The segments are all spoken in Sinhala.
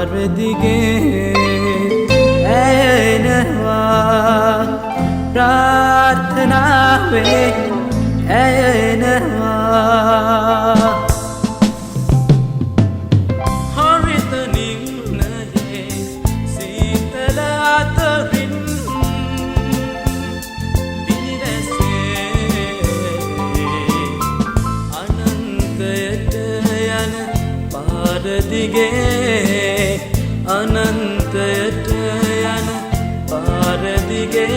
පාරදිගේ ඇයෙනවා ප්‍රාර්ථනාවේ ඇයෙනවා හරිත නිම්නයේ සීතල අතරින් පිනිවැසේ අනන්තයට යන පාරදිගේ අනන්තයට යන පාරදිගේ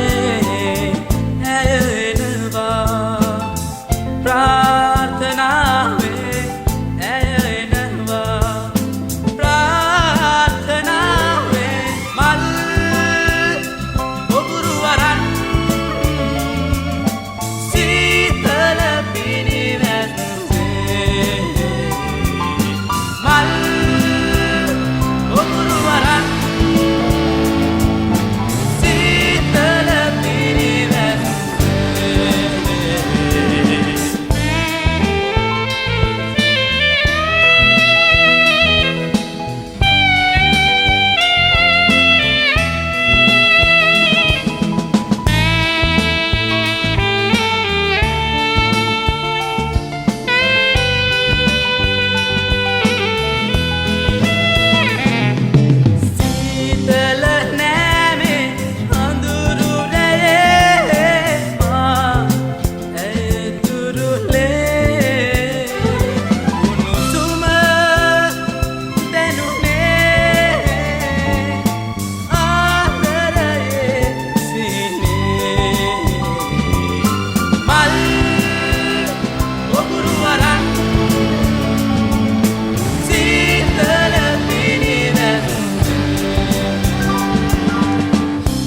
ඇයෙනවා ප්‍රාර්ථනාවේ ඇයෙනවා ප්‍රාර්ථනාවේ මල් ඔබුරු වරන් සීතල පිනිවැස්සේ මල් ඔබුරු වරන් සීතල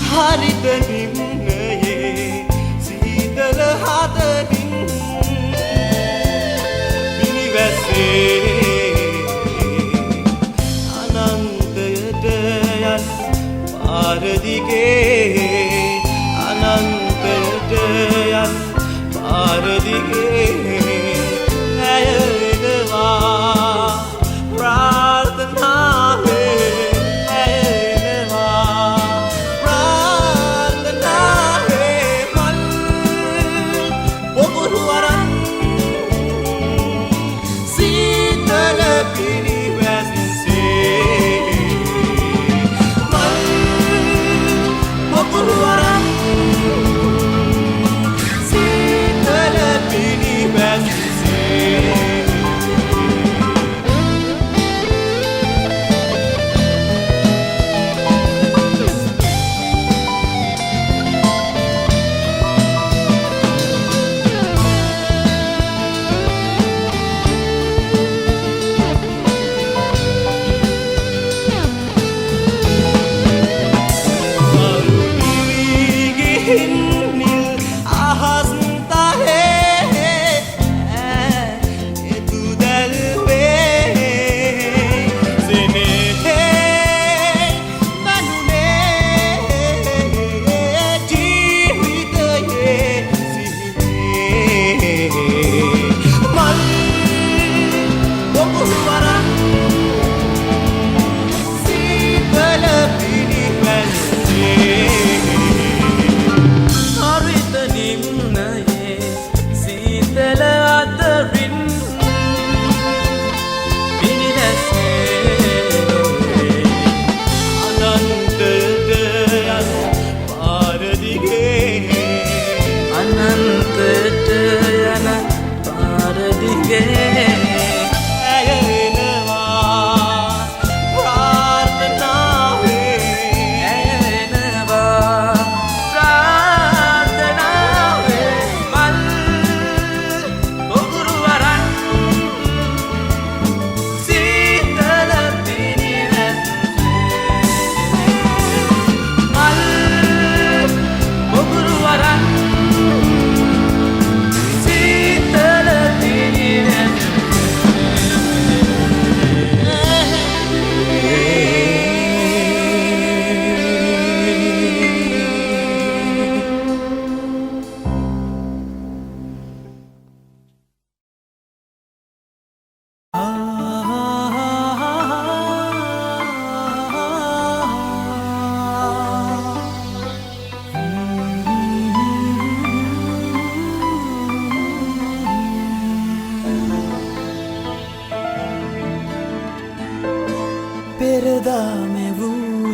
හරිත නිම්නයේ සීතල හදමින් පිනිවැස්සේ අනන්තයට යන පාරදිගේ අනන්තයට යන පාරදිගේ ඇයෙනවා ප්‍රාර්ථනාවේ Sitala pini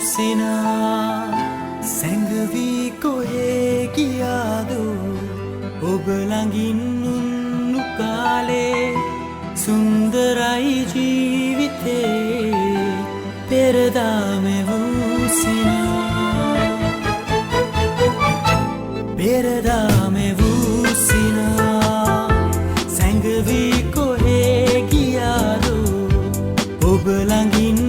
සිනා සැඟවී කොහේ ගියාදෝ ඔබ ළඟින් උන්නු කාලේ සුන්දරයි ජීවිතේ පෙරදාම වූ සිනා පෙරදාම වූ සිනා සැඟවී කොහේ ගියාදෝ ඔබ ළඟින්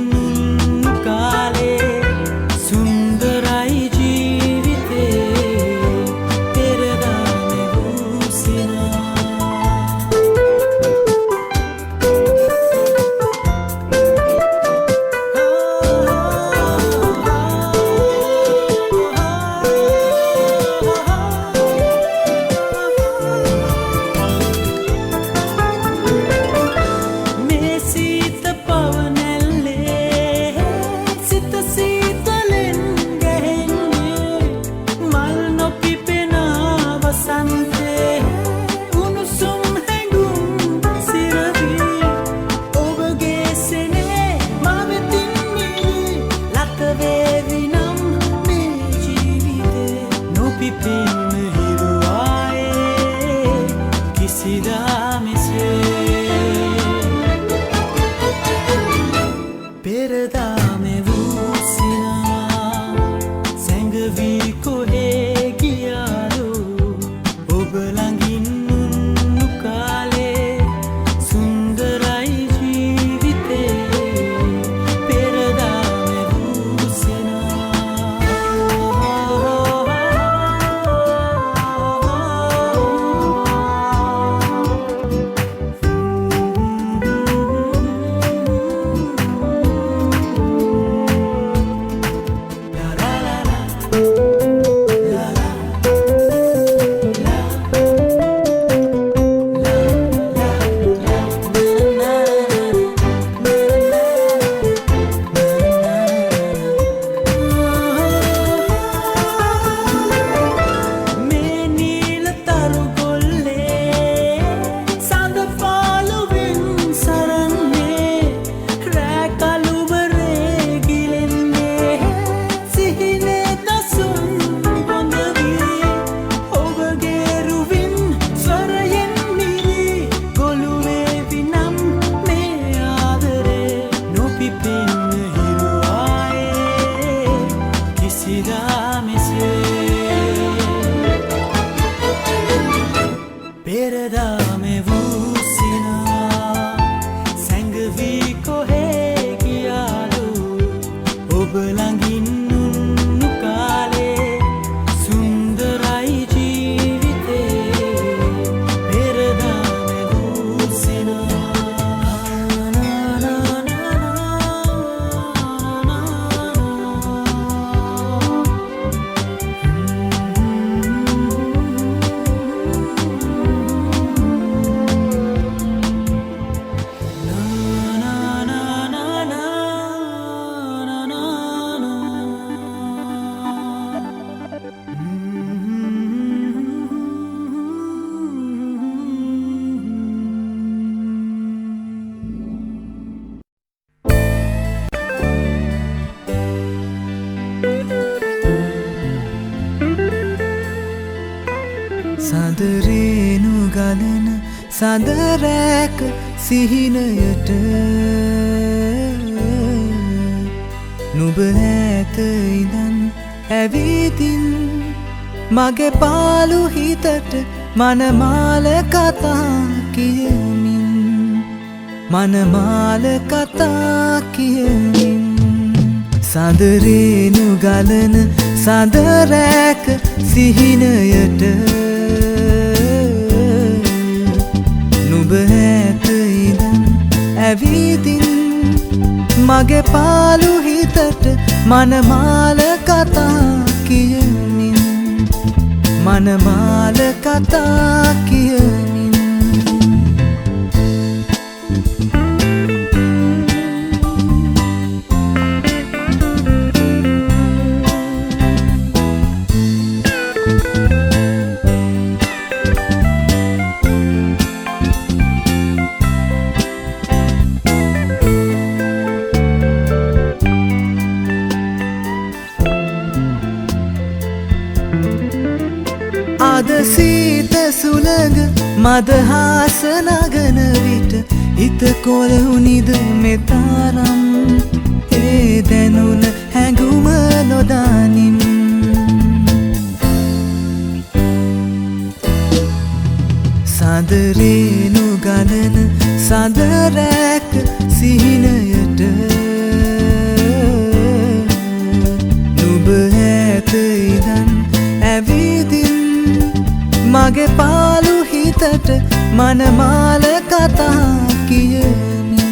සඳරේනු ගලන සඳරෑක සිහිනයට නුඹ ඈත ඉඳන් ඇවිදින් මගේ පාළු හිතට මනමාල කතා කියමින් මනමාල කතා කියමින් සඳරේනු ගලන සඳරෑක සිහිනයට නුඹ ඈත ඉඳන් ඇවිදින් මගේ පාළු හිතට මනමාල කතා කියමින් මනමාල කතා කියමින් මදහාස නගන විට හිත කොළවුනිද මෙතරම් ඒ දැනුන හැඟුම නොදනින් සඳරේනු ගලන සඳරැක සිහිනයට නුඹ ඇත ඉදන් ඇවිදින් මගේ පාළු හිතට මනමාල කතා කියමින්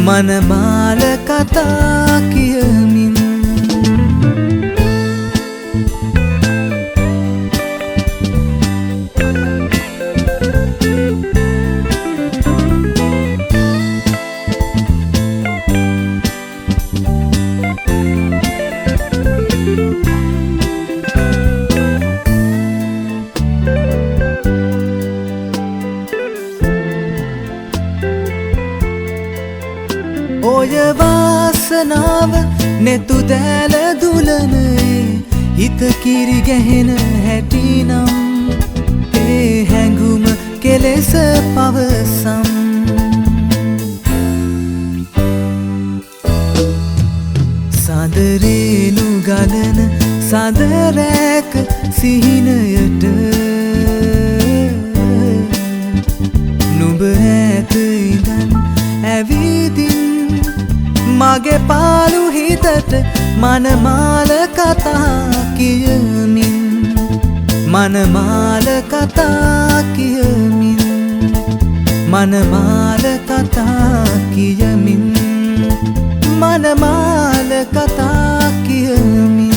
මනමාල කතා කියමින් ඔය වාසනාව නෙතු දැල දුලනේ හිත කිරි ගැහෙන හැටිනම් ඒ හැඟුම කෙලෙස පවසම් සඳරේනු ගලන සඳරැක සිහිනයට නුඹ ඇත ඉඳන් ඇවිදින් මගේ පාළු හිතට මනමාල කතා කියමින් මනමාල කතා කියමින් මනමාල කතා කියමින් මනමාල කතා කියමින්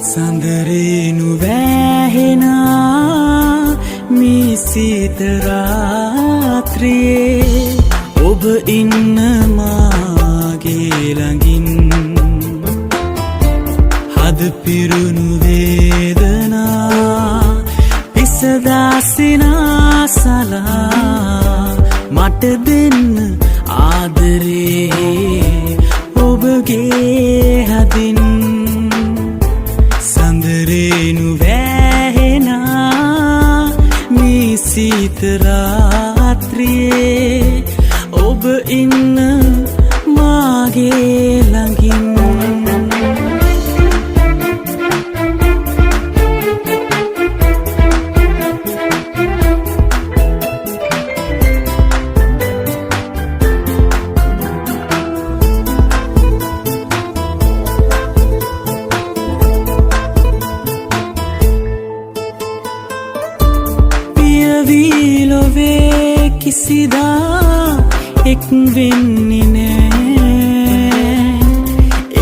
සඳරේනු වැහෙනා මේ සීත රාත්‍රියේ ඔබ ඉන්න මාගේ ළඟින් හද පිරුණු වේදනා පිසදාසිනා සලා මට දෙන්න ආදරේ ඔබගේ හදින් සඳරේනු වැහෙනා මේ සීත රාත්‍රියේ ඔබ ඉන්න මාගේ ළඟින් ලොවේ කිසිදා එක් වෙන්නේ නෑ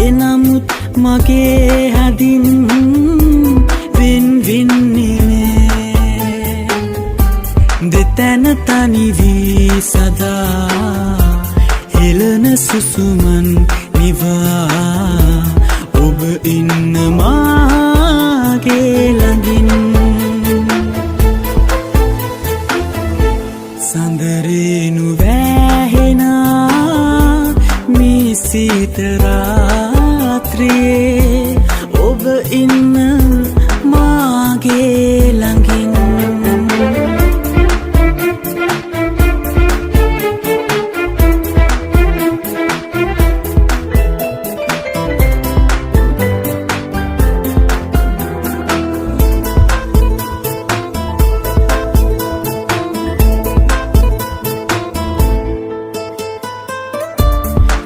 එනමුත් මගේ හදින් වෙන් වෙන්නේ නෑ දෙතැන තනි වී සදා හෙළන සුසුමන් නිවා ඔබ ඉන්න මාගේ ළඟින් සඳරේනු වැහෙනා මේ සීත රාත්‍රියේ ඔබ ඉන්න මාගේ ළඟින්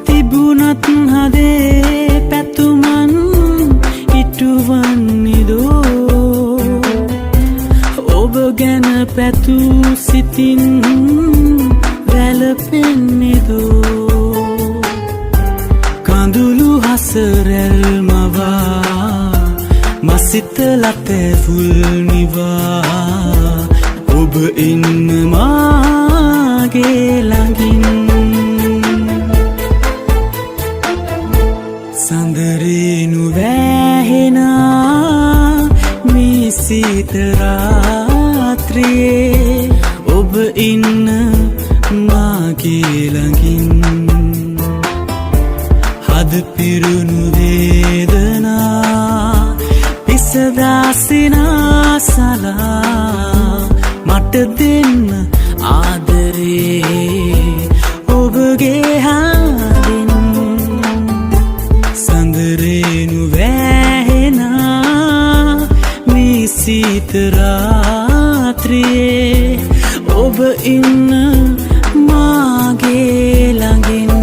තිබුණත් හදේ පැතුමන් ඉටුවන්නිදෝ පැතු සිතින් වැළපෙන්නේදෝ කඳුළු හසරැල් මවා මසිත ලතැවුල් නිවා ඔබ ඉන්න මාගේ ළඟින් සඳරේනු වැහෙනා මේ සීත රාත්‍රියේ ඔබ ඉන්න මාගේ ළඟින් හද පිරුණු වේදනා පිසදාසිනා සලා මට දෙන්න ආදරේ ඔබගේ හදින් සඳරේනු වැහෙනා මේ සීත රාත්‍රියේ ඔබ ඉන්න මාගේ ළඟින්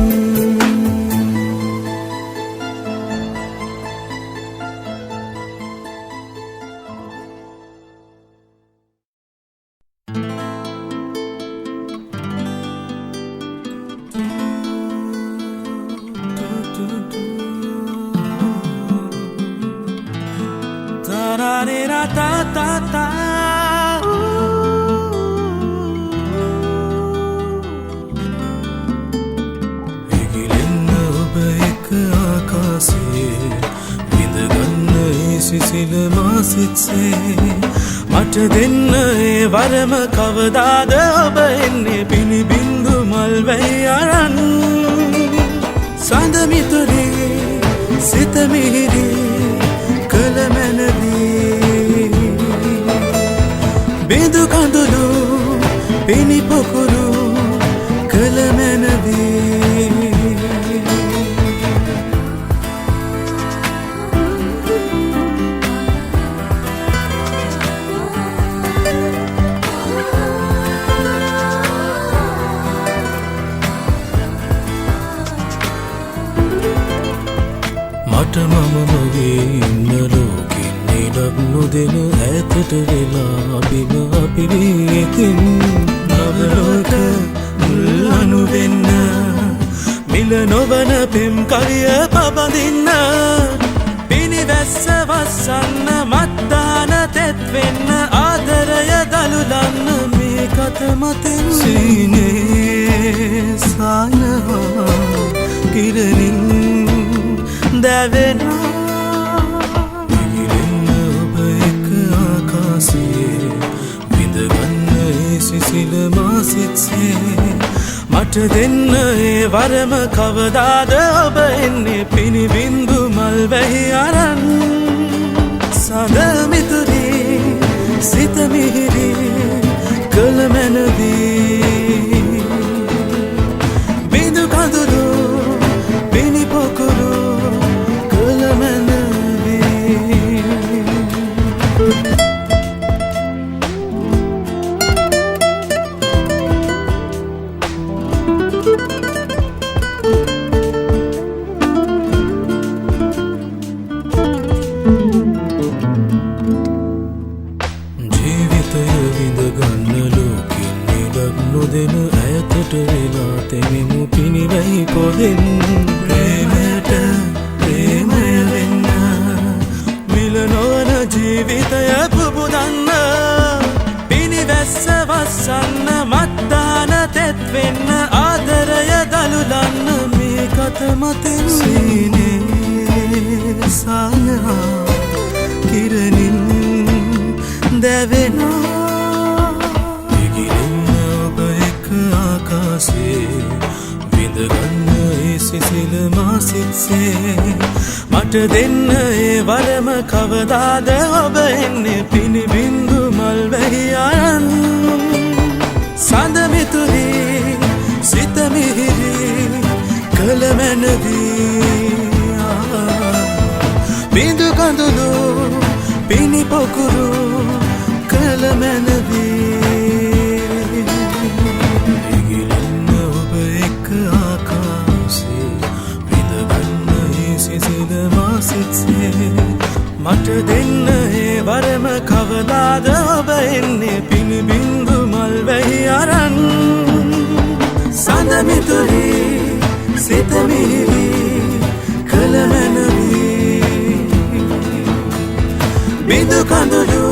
මට දෙන්න ඒ වරම කවදාද ඔබ එන්නේ පිනිබින්දු මල් වැහි අරන් සඳ මිතුරේ සිත මිහිරේ කළ මැනවී බිඳු කඳුළු පිනි පොකුරු කළ මැනවී මම මගේ ඉන්න ලෝකෙන් නිදක් නොදෙන ඈතට වෙලා බිම අපිරියකින් නවලෝක මුල් අනුවෙන්න මිල නොවන පෙම් කරිය පබඳින්න පිනිවැස්ස වස්සන්න මත්දාන තෙත් වෙන්න ආදරය දළුලන්න මේ කත මතින් සීනේ සායනවා කිරණින් දැවෙනවා ඉගිලෙන්න ඔබ එක ආකාශයේ විඳගන්න ඒ සිසිල මාසිත්සේ මට දෙන්න ඒ වරම කවදාද ඔබ එන්නේ පිනිබින්දු මල් වැහි අරන් සඳ මිතුරේ සිත මිහිරේ කළ මැනවී බිඳු කඳුළු පිනි පොකුරු මතෙන් සීනේ සායනවා කිරණින් දැවෙනවා ඉගිලෙන්න ඔබ එක ආකාශයේ විඳගන්න ඒ සිසිල මාසිත්සේ මට දෙන්න ඒ වරම කවදාද ඔබ එන්නේ පිනිබින්දු මල් වැහි අරන් සඳ මිතුරේ සිත මිහිරේ කළ මැනවී බිඳු කඳුළු පිනි පොකුරු කළ මැනවී ඉගිලෙන්න ඔබ එක ආකාශයේ විඳගන්න ඒ සිසිල මාසිත්සේ මට දෙන්න ඒ වරම කවදාද ඔබ එන්නේ පිනිබින්දු සිතුවි සිතමිහිරි කළ මැනවි බිඳු කඳුළු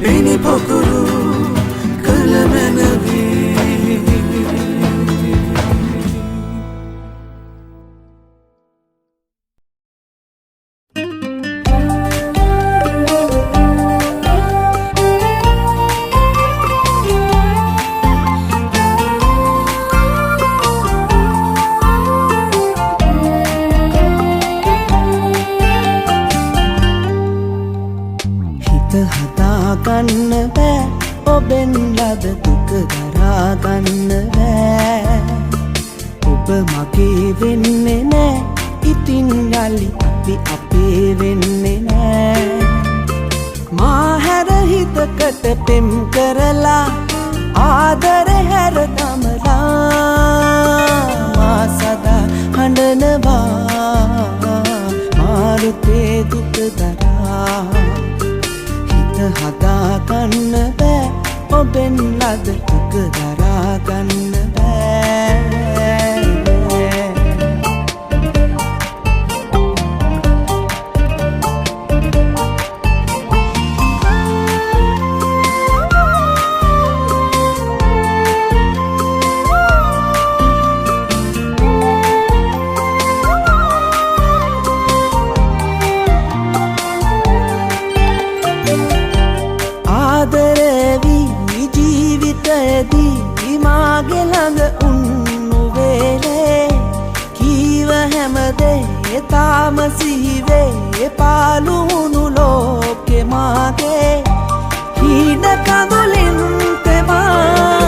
පිණි පොකුරු කළ මැනවි හදාගන්න බෑ ඔබෙන් ලද දුක දරාගන්න බෑ ඔබ මගේ වෙන්නේ නෑ ඉතින් යලි අපි අපේ වෙන්නේ නෑ මා හැර හිතකට පෙම් කරලා ආදර හැර දමලා මා සදා හඬනවා මාරුතේ දුක දරා හදාගන්න බෑ ඔබෙන් ලද දුක දරාගන්න බෑ මාගේ ළඟ උන්නු වේලේ කීව හැමදේ තාම සිහිවේ පාළුණු ලෝකෙ මාගේ හීන කඳුලින් තෙමා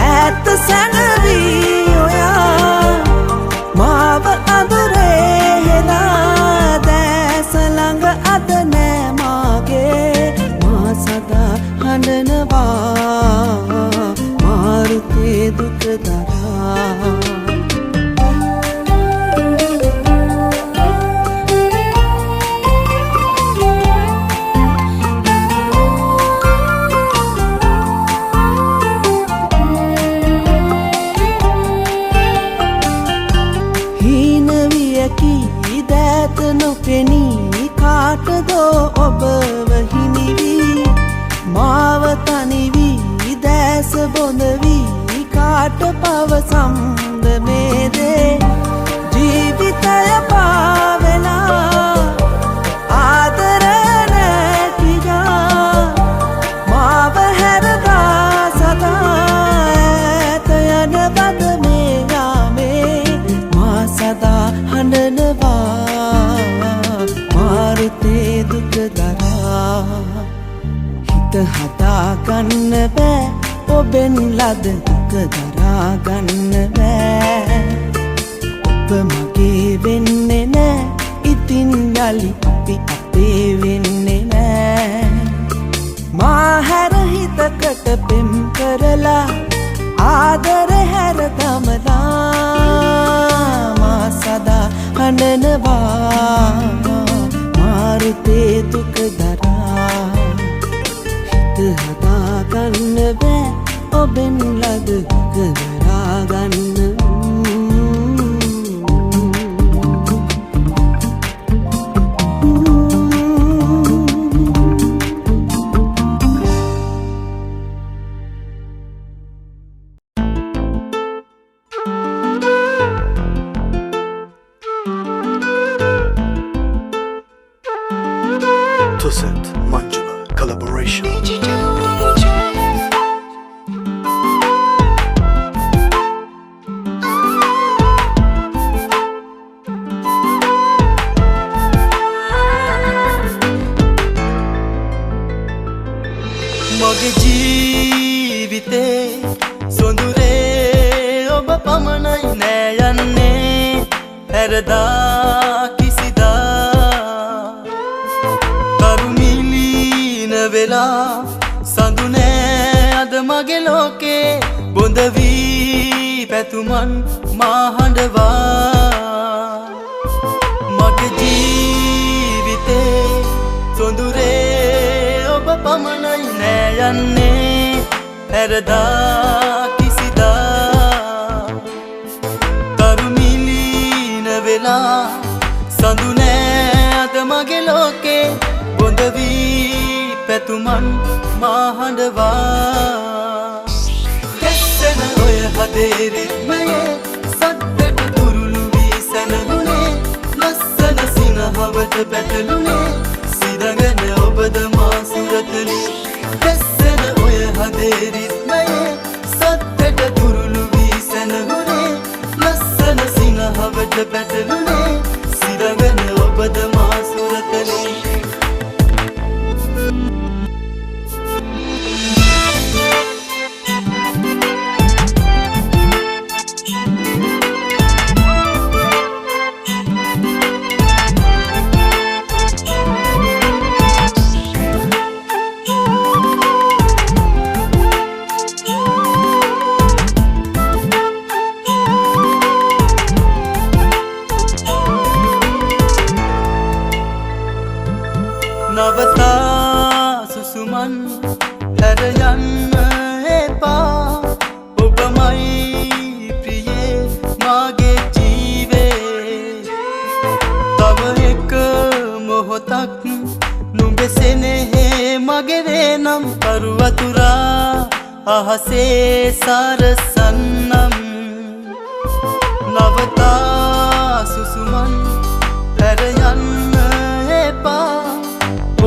ඈත සැඟවී ඔයා මාව අඳුරේ හෙලා දැස ළඟ අද නෑ මාගේ මා සදා හඬනවා මාරුතේ දුක දරා හීන වියකි දැත නොපෙනී කාටදෝ ඔබව හිමිවී මාව තනිවී දැස බොඳවී කාට පවසම්ද මේ දේ ජීවිතය පාවෙලා ආදර නැතිලා මාව හැරදා සදා ඇත යන බද මේ යාමේ මා සදා හඬනවා මාරුතේ දුක දරා හිත හදාගන්න බෑ ඔබෙන් ලද දුක දරාගන්න බෑ ඔබ මගේ වෙන්නේ නෑ ඉතින් යලි අපි අපේ වෙන්නේ නෑ මා හැර හිතකට පෙම් කරලා ආදර හැර දමලා මා සදා හඬනවා මාරුතේ දුක දරා හිත හදාගන්න බෑ ඔබෙන් ලද දුක දරාගන්න Tusset Manjula collaboration. මගේ ජීවිතේ සොඳුරේ ඔබ පමණයි නෑ යන්නේ හැරදා කිසිදා කරුමිලීන වෙලා සඳු නෑ අද මගේ ලෝකේ බොඳ වී පැතුමන් මා හඬවා මගේ ජීවිතේ සොඳුරේ ඔබ පමණයි නෑ යන්නේ හැරදා කිසිදා වෙලා සඳුනෑ අද මගේ ලෝකේ බොඳ වී පැතුමන් මා හඬවා ගැස්සෙන ඔය හදේ රිද්මයේ සද්දට දුරුළු වී සැනහුනේ ලස්සන සිනහවට පැටළුනේ සිරගෙන ඔබද මා සුරතලි ගැස්සෙන ඔය හදේ රිද්මයේ සද්දට දුරුළු වී සැනහුනේ ලස්සන සිනහවට පැටළුනේ සිරගෙන ඔබද මා සුරතලි නවතා සුසුමන් හැර යන්න එපා ඔබමයි ප්‍රියේ මාගේ ජීවේ තව එක මොහොතක් නුඹේ සෙනෙහේ මගේ වේනම් කරු වතුරා අහසේ සරසන්නම් නවතා සුසුමන් හැර යන්න එපා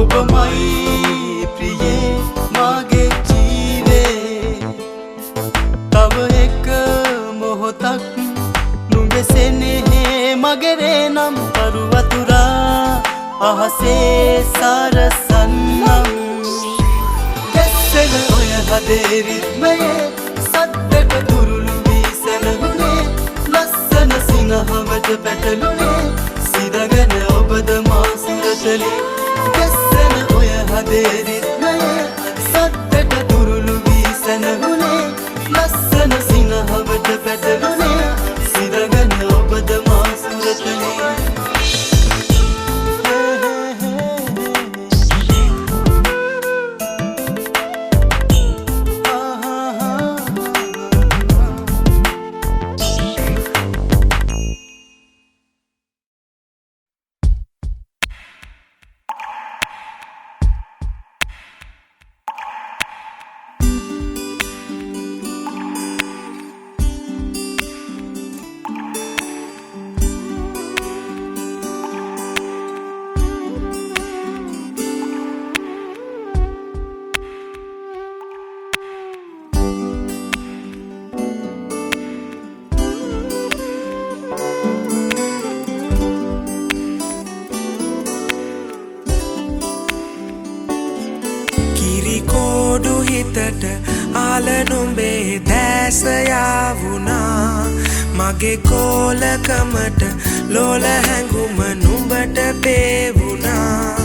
ඔබමයි ප්‍රියේ මාගේ ජීවේ තව එක මොහොතක් නුඹේ සෙනෙහේ මගේ වේනම් කරු වතුරා අහසේ සරසන්නම් ගැස්සෙන ඔය හදේ රිද්මයේ සද්දට දුරුළු වී සැනහුනේ ලස්සන සිනහවට පැටළුනේ සිරගෙන ඔබද මා සුරතලි ගැස්සෙන ඔය හදේ රිද්මයේ සද්දට දුරුළු වී සැනහුනේ ලස්සන සිනහවට පැටළුනේ සිරගෙන ඔබද මා සුරතලි කොඩු හිතට ආල නුඹේ දැස යාවුනා මගේ කෝලකමට ලෝල හැඟුම නුඹට පේවුනා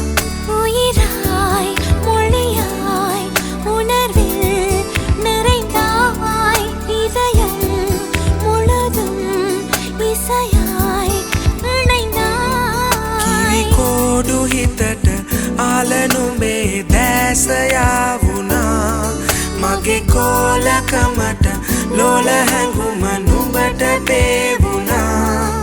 உயிராய் மொழியாய் உணர்வில் நிறைந்தாய் இதயம் முழுதும் இசையாய் இணைந்தாய் කොඩු හිතට ආල නුඹේ දැස යාවුනා මගේ කෝලකමට ලෝල හැඟුම නුඹට පේවුනා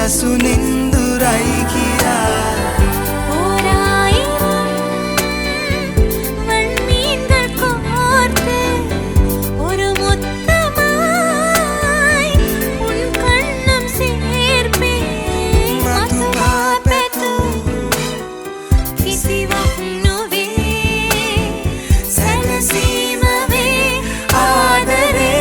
සුනින්දුරයි කියා ஓராயிரம் வண்மீன்கள் கோர்த்து ஒரு முத்தமாய் உன் கண்ணம் சேர்ப்பேன் மதுபாபெத்து කිසිවක් නොවේ සැනසීම වේ ආදරේ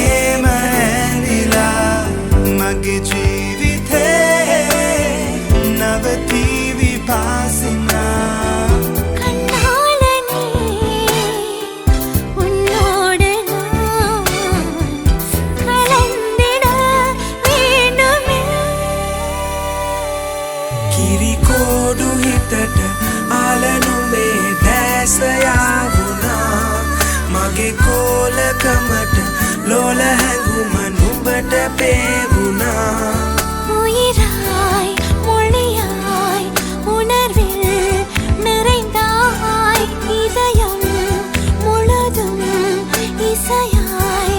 එහෙම ඇඳිලා මගේ ජීවිතේ නවතී විපාසිනා கண்ணாலனே உன்னோடு நான் கலந்திட வேண்டுமே කිරිකෝඩු හිතට ආලනුමේ දැසයාවුනා මගේ කෝලකමට ලෝල හැඟුම නුඹට පේවුනා உயிராய் மொழியாய் உணர்வில் நிறைந்தாய் இதயம் முழுதும் இசையாய்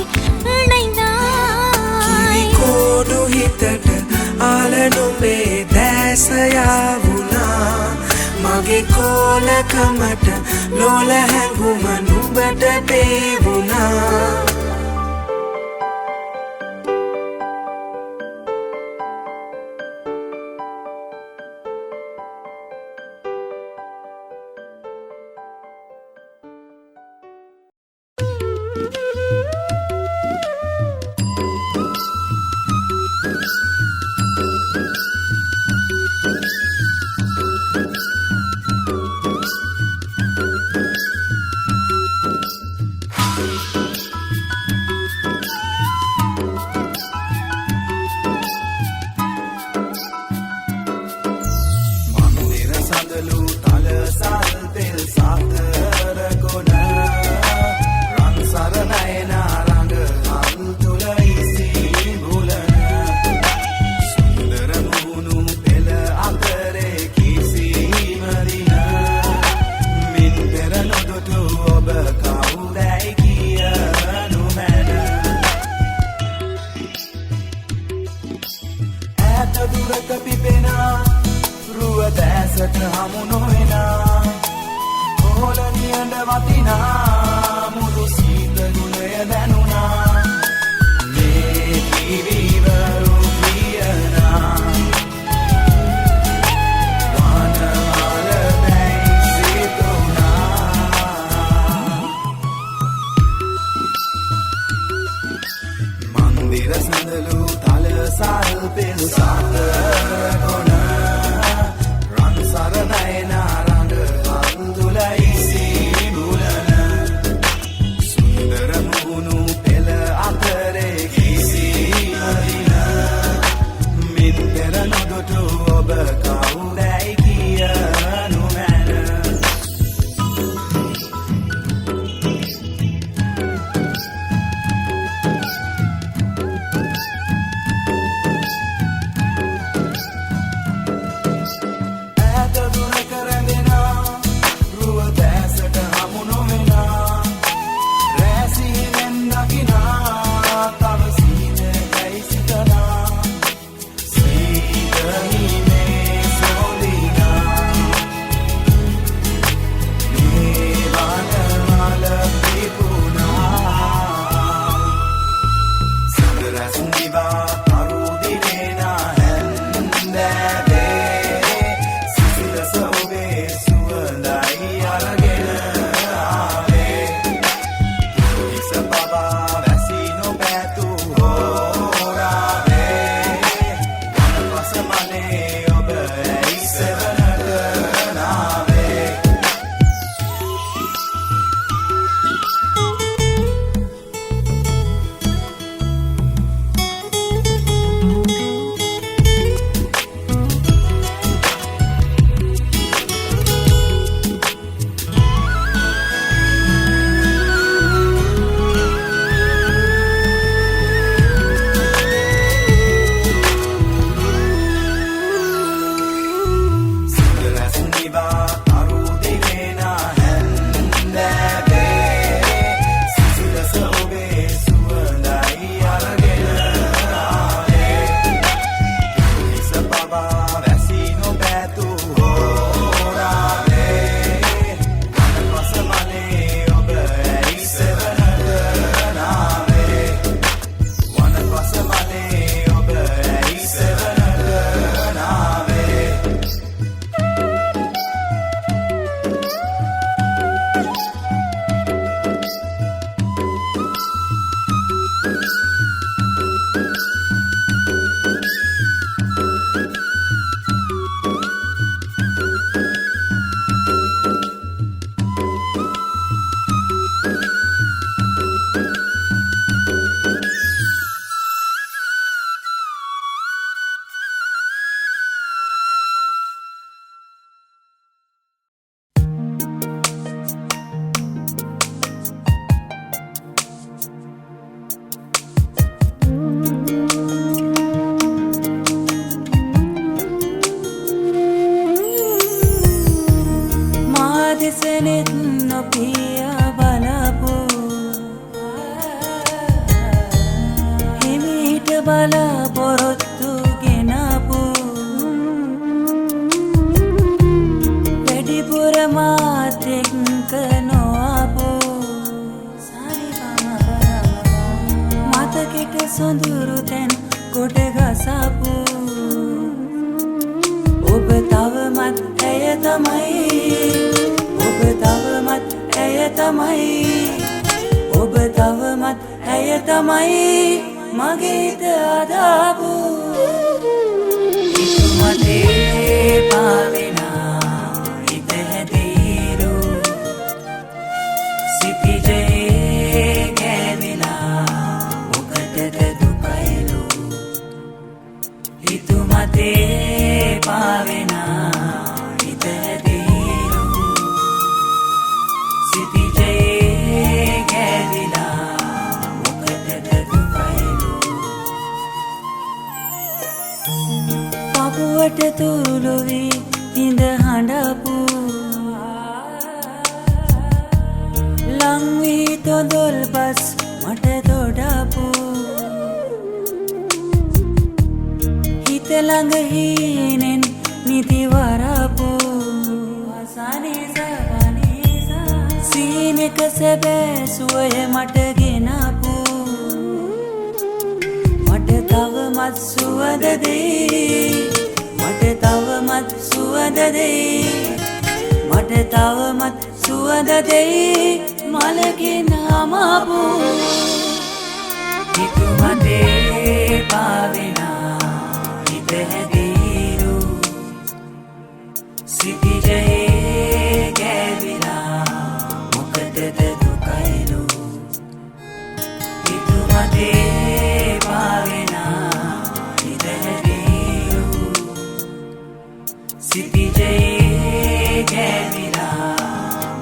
இணைந்தாய் කිරිකෝඩු හිතට ආලනුමේ දැසයාවුනා මගේ කෝලකමට ලෝල හැඟුම නුඹට පේවුනා මන්දිර සඳලු තල සල් තෙල් සාතර ගොඩ රන් සරණයනා රඟ අල් තුල ඉසි බුලන සුන්දර මුණු පෙළ අතරේ කිසිම දින මින් පෙර නොදුටු ඔබ කවුදැයි කියනු මැන ඈත දුරක පිපෙනා රුව දැසට හමු නොවෙනා ඕලනියඳ වතිනා මුළු සීත ගුණය දැනුණා මේ කිවිවරු ප්‍රියනා වනවල දැයි සිතුනා මන්දිර සඳලු තල සල් පෙල් සාතර ගොඩ රන් සරණයනා රඟ අන්දුල ඉසි බුලන සුන්දර මුණු පෙළ අතරේ කිසිම දින මින් පෙර නොදුටු ඔබ කවුදැයි කියනු මැන බලාපොරොත්තු ගෙනපු වැඩිපුර මාත් එක්ක නොආපු මතකෙට සොඳුරු තැන් කොට ගසපු ඔබ තවමත් ඇය තමයි ඔබ තවමත් ඇය තමයි ඔබ තවමත් ඇය තමයි මගේ හිත අදාපු හිත මතේ පාවෙනා හිත හැදීරු සිතිජයේ කැවිලා මොකටද දුකයිලු හිත මතේ පාවෙනා හිත හැදීරු සිතිජයේ කැවිලා මොකටද දුකයිලු පපුවට තුරුළු වී ඉඳ හඬපු ලං වී තොඳොල් බස් මට තොඩපු හිත ළඟ හීනෙන් නිදි වරපු සීනෙක සැබෑ සුවය මට ගෙනපු මට තවමත් සුවඳ දෙයි මට තවමත් සුවඳ දෙයි මට තවමත් සුවඳ දෙයි මලගෙන අමපු හිත මතේ පාවෙනා හිත හැදීරු සිතිජයේ කැවිලා මොකටද දුකයිලු හිත මතේ පාවෙනා හිත හැදීරු සිතිජයේ කැවිලා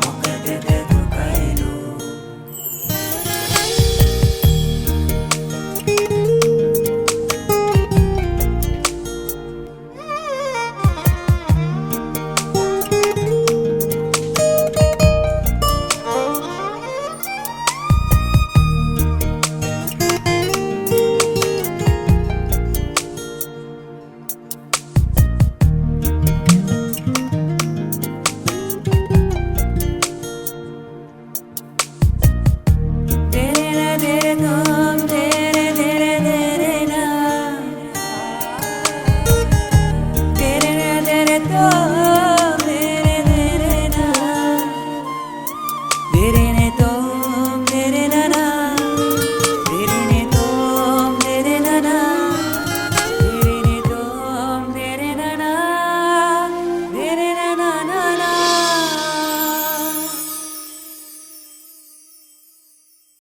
මොකටද දුකයිලු Oh